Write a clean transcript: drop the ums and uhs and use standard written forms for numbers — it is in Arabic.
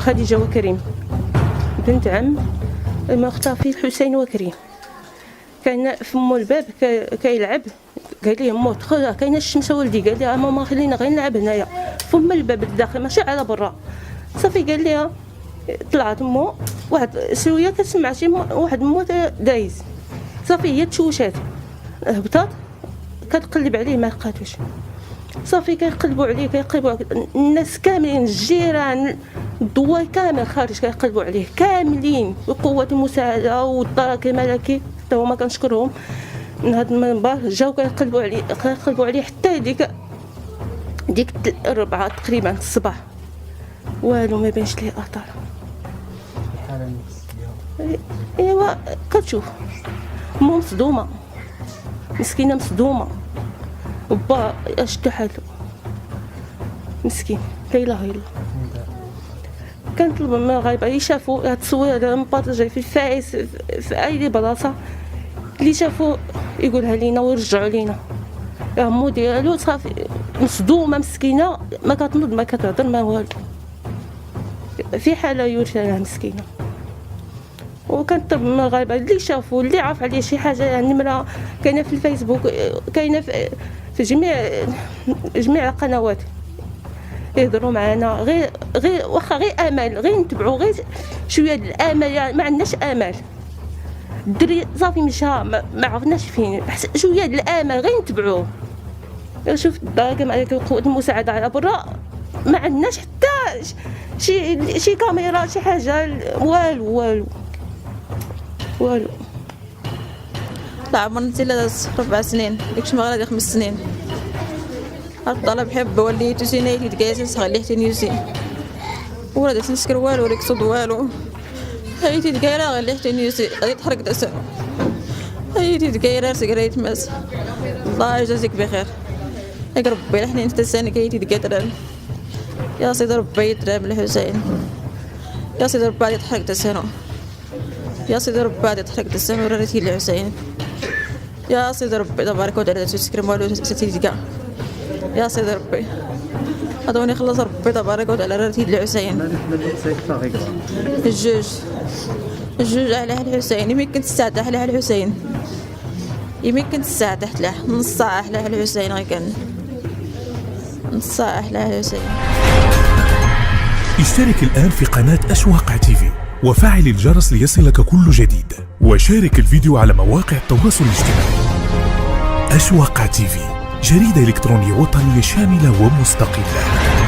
خديجة وكريم بنت عم مختفي الحسين وكريم. كان في مول الباب كيلعب، قال لي مو دخل كاينه الشمس ولدي، قال لي ماما خلينا غير نلعب هنايا فم الباب الداخل ماشي على برا. صافي قال لي طلعت مو واحد شويه كتسمع شي واحد مو دايز، صافي هي تشوشات هبطات كتقلب عليه ما لقاتوش. صافي كيقلبوا عليه الناس كاملين الجيران الضواي كامل خارج كيقلبوا عليه كاملين، وقوات المساعده والدرك الملكي حتى هما كنشكرهم من هذا المنبر جاو كيقلبوا عليه حتى ديك 4 تقريبا الصباح والو ما بينش ليه اثار. الحاله النفسيه ايوا كتشوف مو مصدومه مسكينه مصدومه، وبا اشد حالو مسكين لا اله الا الله. كنطلب من الغايبه اللي شافوا هاد التصوير هذا مبارطاجي في الفايس في اي بلاصه اللي شافوا يقولها لينا ويرجعوا لينا. عمو ديالو صافي مصدومه مسكينه ما كتنوض ما كتهضر ما والو، في حاله يرثى مسكينه. وكنطلب من الغايبه اللي شافوا اللي عرف عليه شي حاجه النمره كاينه في الفيسبوك كاينه في جميع القنوات يهضروا معنا، غير واخا غير امل غير نتبعوا غير شويه الامل، يعني ما عندناش امل. الدري صافي مشى ما عرفناش فين، شويه الامل غير نتبعوه. شوف الدرجه مع قوه المساعده على برا ما عندناش حتى شي كاميرا شي حاجه والو. لا عمرني الا 4 سنين ديكش ما غادي 5 سنين. الطلب بحب وليت سينيتي تقاسس خليتي نيوسين ولا تنسكر والو ولا كصد والو. هايتي دكايره غليتي نيوسي غادي تحرق دسم. هايتي دكايره سكريت ماس الله يجازيك بخير. يا ربي لحني انت سانك هايتي دكاتره يا سيدي ربي يدرام الحسين، يا سيدي ربي غادي تحرق دسم، يا سيدي ربي غادي تحرق دسم وريتي الحسين، يا سيدي ربي تبارك وتعالى تسكر والو ستيدكا، يا سيدي ربي هذوني خلص ربي تبارك وتعالى ريتي الحسين. الجوج على الحسين يمكن الساعه على الحسين، يمكن الساعه تحت له نص ساعه على الحسين، غير كان نص ساعه على الحسين. اشترك الآن في قناة أشواق تيفي وفعل الجرس ليصلك كل جديد، وشارك الفيديو على مواقع التواصل الاجتماعي. أشواق تيفي، جريدة إلكترونية وطنية شاملة ومستقلة.